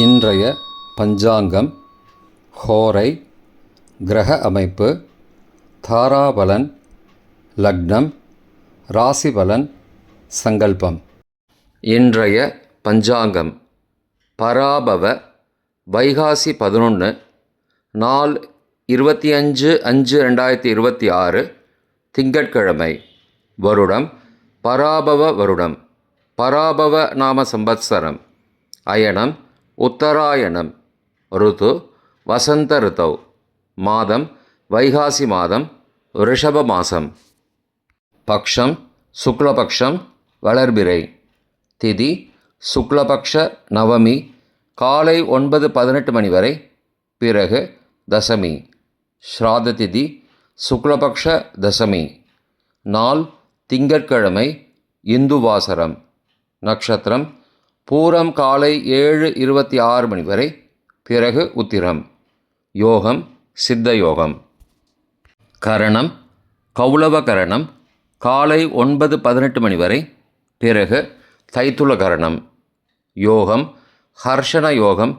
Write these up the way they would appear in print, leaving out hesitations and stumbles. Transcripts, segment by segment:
இன்றைய பஞ்சாங்கம், ஹோரை, கிரக அமைப்பு, தாராபலன், லக்னம், ராசிபலன், சங்கல்பம். இன்றைய பஞ்சாங்கம் பராபவ வைகாசி 11 நாள் 25/5/2026 திங்கட்கிழமை. வருடம் பராபவ வருடம். பராபவ நாம சம்பத்சரம். அயனம் உத்தராயணம். ருது வசந்த ருதௌ. மாதம் வைகாசி மாதம், ரிஷப மாசம். பக்ஷம் சுக்லபக்ஷம், வளர்பிறை. திதி சுக்லபக்ஷ நவமி காலை 9:18 மணி வரை, பிறகு தசமி. ஸ்ராத திதி சுக்லபக்ஷ தசமி. நாள் திங்கட்கிழமை, இந்துவாசரம். நட்சத்திரம் பூரம் காலை 7:26 மணி வரை, பிறகு உத்திரம். யோகம் சித்த யோகம். கரணம் கௌளவ கரணம் காலை 9:18 மணி வரை, பிறகு தைத்துல கரணம். யோகம் ஹர்ஷண யோகம்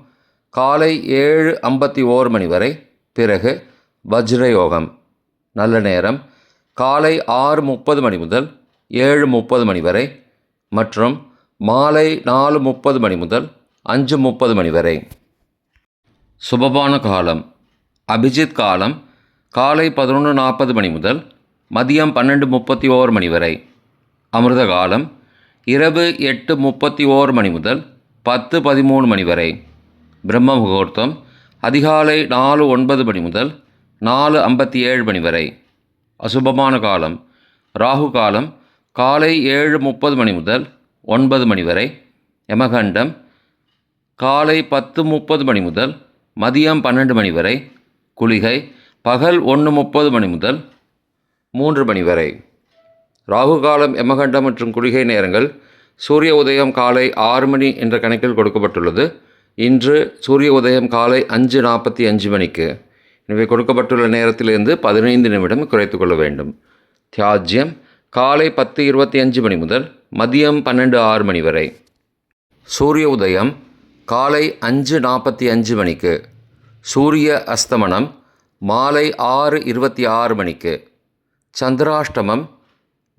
காலை 7:51 மணி வரை, பிறகு வஜ்ரயோகம். நல்ல நேரம் காலை 6:30 மணி முதல் 7:30 மணி வரை மற்றும் மாலை 4:30 மணி முதல் 5:30 மணி வரை. சுபமான காலம் அபிஜித் காலம் காலை 11:40 மணி முதல் மதியம் 12:31 மணி வரை. அமிர்த காலம் இரவு 8:31 மணி முதல் 10:13 மணி வரை. பிரம்ம முகூர்த்தம் அதிகாலை 4:09 மணி முதல் 4:57 மணி வரை. அசுபமான காலம் ராகு காலம் காலை 7:30 மணி முதல் 9 மணி வரை. யமகண்டம் காலை 10:30 மணி முதல் மதியம் 12 மணி வரை. குளிகை பகல் 1:30 மணி முதல் 3 மணி வரை. ராகு காலம், யமகண்டம் மற்றும் குளிகை நேரங்கள் சூரிய உதயம் காலை 6 மணி என்ற கணக்கில் கொடுக்கப்பட்டுள்ளது. இன்று சூரிய உதயம் காலை 5:45 மணிக்கு. எனவே கொடுக்கப்பட்டுள்ள நேரத்திலிருந்து 15 நிமிடம் குறைத்து கொள்ள வேண்டும். தியாஜ்யம் காலை 10:25 மணி முதல் மதியம் 12:06 மணி வரை. சூரிய உதயம் காலை 5:45 மணிக்கு. சூரிய அஸ்தமனம் மாலை 6:26 மணிக்கு. சந்திராஷ்டமம்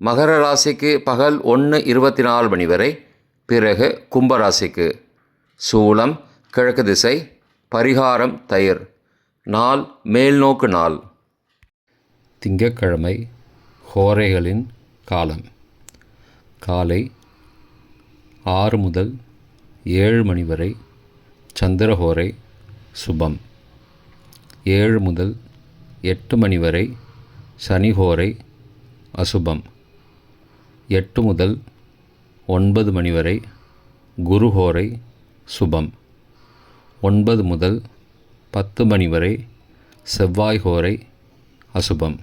மகர ராசிக்கு பகல் 1:24 மணி வரை, பிறகு கும்பராசிக்கு. சூலம் கிழக்கு திசை. பரிகாரம் தயிர். நாள் மேல்நோக்கு நாள். திங்கட்கிழமை ஹோரைகளின் காலம் காலை 6 முதல் 7 மணி வரை சந்திரஹோரை சுபம். 7 முதல் 8 மணி வரை சனிஹோரை அசுபம். 8 முதல் 9 மணி வரை குருஹோரை சுபம். 9 முதல் 10 மணி வரை செவ்வாய் ஹோரை அசுபம்.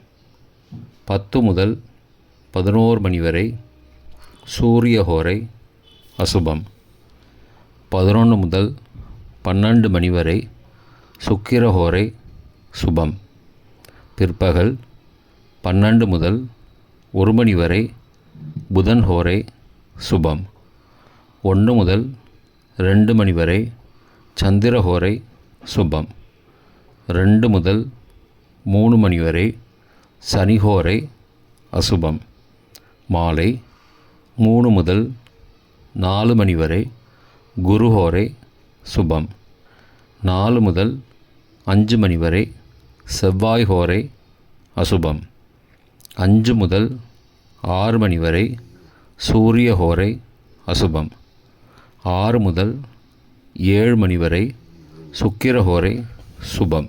10 முதல் 11 மணி வரை சூரிய ஹோரை அசுபம். 11 முதல் 12 மணி வரை சுக்கிர ஹோரை சுபம். பிற்பகல் 12 முதல் 1 மணி வரை புதன் ஹோரை சுபம். 1 முதல் 2 மணி வரை சந்திர ஹோரை சுபம். 2 முதல் 3 மணி வரை சனிஹோரை அசுபம். மாலை 3 முதல் 4 மணி வரை குருஹோரை சுபம். 4 முதல் 5 மணி வரை செவ்வாய் ஹோரை அசுபம். 5 முதல் 6 மணி வரை சூரிய ஹோரை அசுபம். 6 முதல் 7 மணி வரை சுக்கிர ஹோரை சுபம்.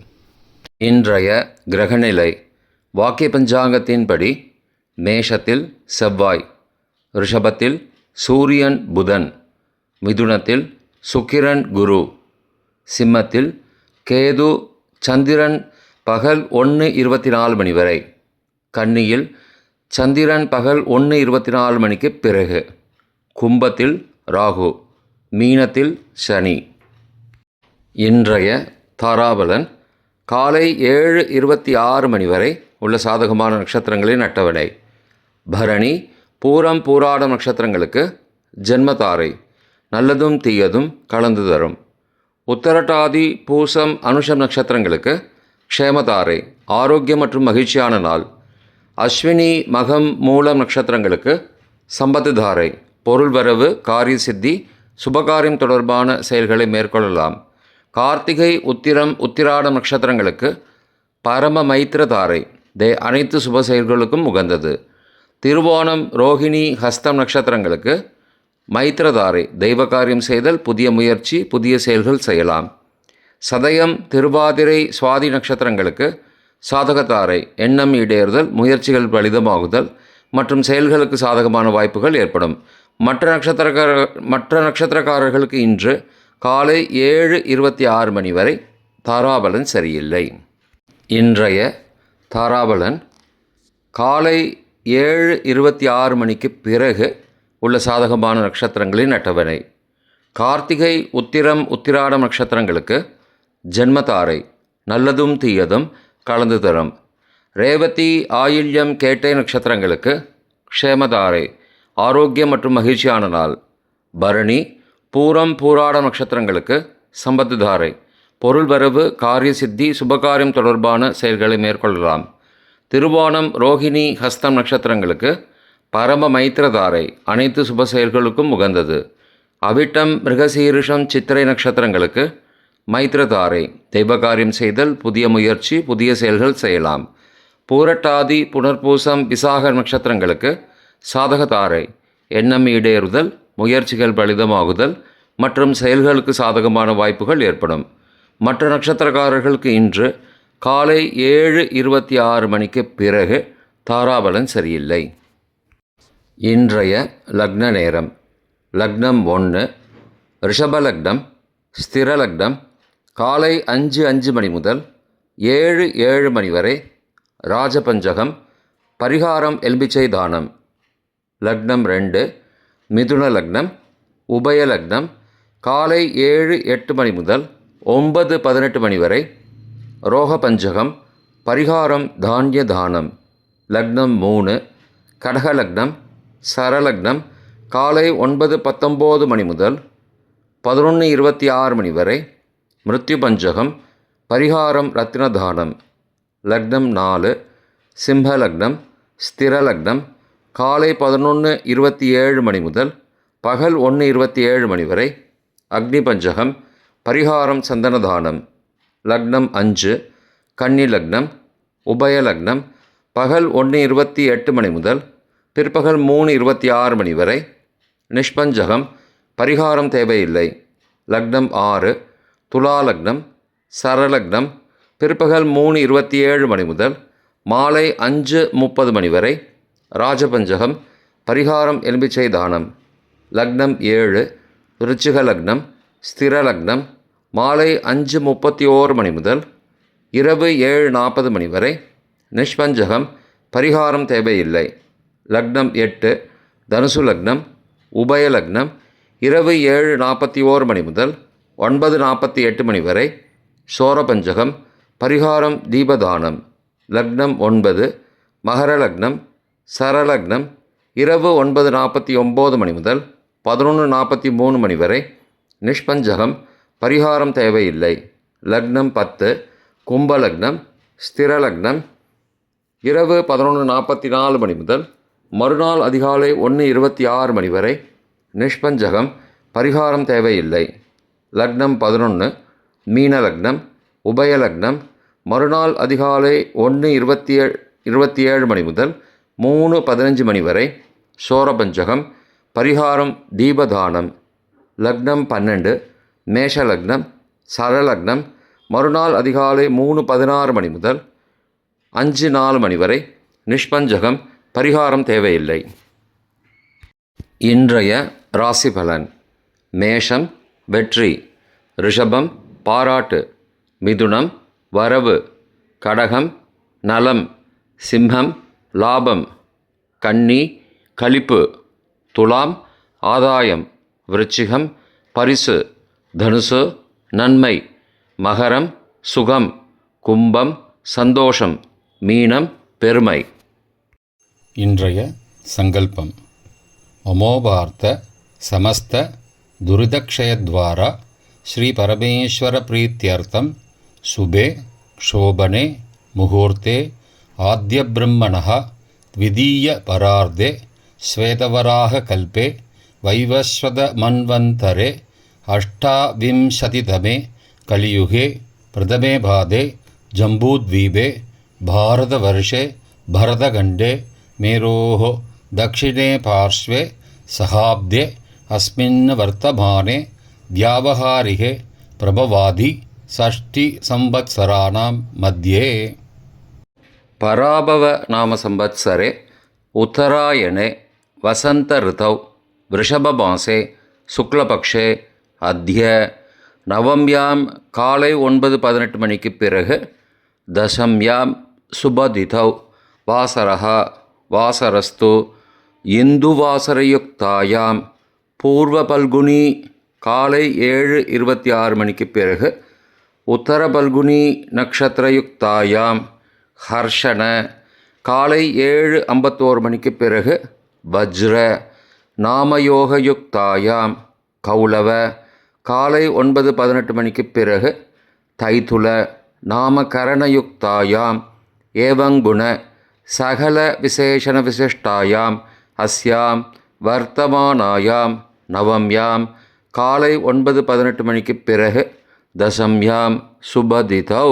இன்றைய கிரகநிலை வாக்கிய பஞ்சாங்கத்தின்படி மேஷத்தில் செவ்வாய், ரிஷபத்தில் சூரியன் புதன், மிதுனத்தில் சுக்கிரன் குரு, சிம்மத்தில் கேது சந்திரன் பகல் 1:24 மணி வரை, கன்னியில் சந்திரன் பகல் 1:24 மணிக்கு பிறகு, கும்பத்தில் ராகு, மீனத்தில் சனி. இன்றைய தாராபலன் காலை 7:26 மணி வரை உள்ள சாதகமான நட்சத்திரங்களின் அட்டவணை. பரணி பூரம் பூராடம் நட்சத்திரங்களுக்கு ஜென்மதாரை நல்லதும் தீயதும் கலந்து தரும். உத்தரட்டாதி பூசம் அனுஷம் நட்சத்திரங்களுக்கு க்ஷேமதாரை ஆரோக்கியம் மற்றும் மகிழ்ச்சியான நாள். அஸ்வினி மகம் மூலம் நட்சத்திரங்களுக்கு சம்பத்து தாரை பொருள் வரவு, காரிய சித்தி, சுபகாரியம் தொடர்பான செயல்களை மேற்கொள்ளலாம். கார்த்திகை உத்திரம் உத்திராடம் நட்சத்திரங்களுக்கு பரம மைத்திர தாரை அனைத்து சுப செயல்களுக்கும் உகந்தது. திருவோணம் ரோஹிணி ஹஸ்தம் நட்சத்திரங்களுக்கு மைத்திரதாரை தெய்வ காரியம் செய்தல், புதிய முயற்சி, புதிய செயல்கள் செய்யலாம். சதயம் திருவாதிரை சுவாதி நட்சத்திரங்களுக்கு சாதகத்தாரை எண்ணம் ஈடேறுதல், முயற்சிகள் பலிதமாகுதல் மற்றும் செயல்களுக்கு சாதகமான வாய்ப்புகள் ஏற்படும். மற்ற நட்சத்திரக்காரர்களுக்கு இன்று காலை 7:26 மணி வரை தாராபலன் சரியில்லை. இன்றைய தாராபலன் காலை 7:26 மணிக்கு பிறகு உள்ள சாதகமான நட்சத்திரங்களின் அட்டவணை. கார்த்திகை உத்திரம் உத்திராடம் நட்சத்திரங்களுக்கு ஜென்மதாரை நல்லதும் தீயதும் கலந்து தரும். ரேவதி ஆயில்யம் கேட்டை நட்சத்திரங்களுக்கு க்ஷேமதாரை ஆரோக்கியம் மற்றும் மகிழ்ச்சியான நாள். பரணி பூரம் பூராடம் நட்சத்திரங்களுக்கு சம்பத்து தாரை பொருள் வரவு, காரிய சித்தி, சுபகாரியம் தொடர்பான செயல்களை மேற்கொள்ளலாம். திருவோணம் ரோஹிணி ஹஸ்தம் நட்சத்திரங்களுக்கு பரம மைத்திரதாரை அனைத்து சுப செயல்களுக்கும் உகந்தது. அவிட்டம் மிருகசீரிஷம் சித்திரை நட்சத்திரங்களுக்கு மைத்திரதாரை தெய்வகாரியம் செய்தல், புதிய முயற்சி, புதிய செயல்கள் செய்யலாம். பூரட்டாதி புனர்பூசம் விசாக நட்சத்திரங்களுக்கு சாதகதாரை எண்ணம் ஈடேறுதல், முயற்சிகள் பலிதமாகுதல் மற்றும் செயல்களுக்கு சாதகமான வாய்ப்புகள் ஏற்படும். மற்ற நட்சத்திரக்காரர்களுக்கு இன்று காலை 7:26 மணிக்கு பிறகு தாராபலன் சரியில்லை. இன்றைய லக்ன நேரம். லக்னம் 1 ரிஷப லக்னம், ஸ்திர லக்னம் காலை 5:05 மணி முதல் 7:07 மணி வரை ராஜபஞ்சகம், பரிகாரம் எலுமிச்சை தானம். லக்னம் 2 மிதுன லக்னம், உபய லக்னம் காலை 7:08 மணி முதல் 9:18 மணி வரை ரோகபஞ்சகம், பரிகாரம் தானிய தானம். லக்னம் 3 கடக லக்னம், சரலக்னம் காலை 9:19 மணி முதல் 11:26 மணி வரை மிருத்யு பஞ்சகம், பரிகாரம் ரத்தின தானம். லக்னம் 4 சிம்ம லக்னம், ஸ்திர லக்னம் காலை 11:27 மணி முதல் பகல் 1:27 மணி வரை அக்னி பஞ்சகம், பரிகாரம் சந்தனதானம். லக்னம் 5 கன்னி லக்னம், உபய லக்னம் பகல் 1:28 மணி முதல் பிற்பகல் 3:26 மணி வரை நிஷ்பஞ்சகம், பரிகாரம் தேவையில்லை. லக்னம் 6 துலா லக்னம், சரலக்னம் பிற்பகல் 3:27 மணி முதல் மாலை 5:30 மணி வரை ராஜபஞ்சகம், பரிகாரம் எலுமிச்சை தானம். லக்னம் 7 விருச்சிக லக்னம், ஸ்திர லக்னம் மாலை 5:31 மணி முதல் இரவு 7:40 மணி வரை நிஷ்பஞ்சகம், பரிகாரம் தேவையில்லை. லக்னம் 8 தனுசு லக்னம், உபய லக்னம் இரவு 7:41 மணி முதல் 9:48 மணி வரை சோரபஞ்சகம், பரிகாரம் தீபதானம். லக்னம் 9 மகர லக்னம், சரலக்னம் இரவு 9:49 மணி முதல் 11:43 மணி வரை நிஷ்பஞ்சகம், பரிகாரம் தேவையில்லை. லக்னம் 10 கும்ப லக்னம், ஸ்திர லக்னம் இரவு 11:44 மணி முதல் மறுநாள் அதிகாலை 1:26 மணி வரை நிஷ்பஞ்சகம், பரிகாரம் தேவையில்லை. லக்னம் 11 மீன லக்னம், உபய லக்னம் மறுநாள் அதிகாலை 1:27 மணி முதல் 3:15 மணி வரை சோரபஞ்சகம், பரிகாரம் தீபதானம். லக்னம் 12 மேஷ லக்னம், சரலக்னம் மறுநாள் அதிகாலை 3:16 மணி முதல் 5:04 மணி வரை நிஷ்பஞ்சகம், பரிகாரம் தேவையில்லை. இன்றைய ராசி பலன். மேஷம் வெற்றி, ரிஷபம் பாராட்டு, மிதுனம் வரவு, கடகம் நலம், சிம்மம் லாபம், கன்னி களிப்பு, துலாம் ஆதாயம், விருச்சிகம் பரிசு, தனுசு நன்மை, மகரம் சுகம், கும்பம் சந்தோஷம், மீனம் பெருமை. இன்றைய சங்கல்பம். மமோபார்த்த சமஸ்த துரிதக்ஷயத்வாரா श्रीपरमेश्वरप्रीत्यर्थं शुभे क्षोभने मुहूर्ते आद्यब्रह्मणः द्वितीयपरार्धे श्वेतवराहकल्पे वैवस्वतमन्वन्तरे अष्टाविंशतितमे कलियुगे प्रथमे पादे जम्बूद्वीपे भारतवर्षे भरतखण्डे मेरोः दक्षिणे पार्श्वे सहाब्दे अस्मिन् वर्तमाने व्यावहारिके प्रभवादि षष्टिसंवत्सराणां मध्ये पराभव नाम संवत्सरे उत्तरायणे वसंत ऋतौ वृषभमासे शुक्लपक्षे अद्य नवम्यां काலை 9:18 மணிக்கு பிறகு दशम्यां शुभदिथौ वासरः वासरस्तु इन्दुवासरयुक्तायां पूर्वपल्गुनी काலை 7:26 மணிக்கு பிறகு उत्तरपल्गुनी नक्षत्रयुक्तायां हर्षण काலை 7:51 மணிக்கு பிறகு वज्र नामयोगयुक्तायां कौलव काலை 9:18 மணிக்கு பிறகு தைத்துல नामकरणयुक्तायां एवंगुण सकल विशेषण विशिष्टायां अस्यां वर्तमानायां नवम्यां काலை 9:18 மணிக்கு பிறகு दशम्यां शुभदिथौ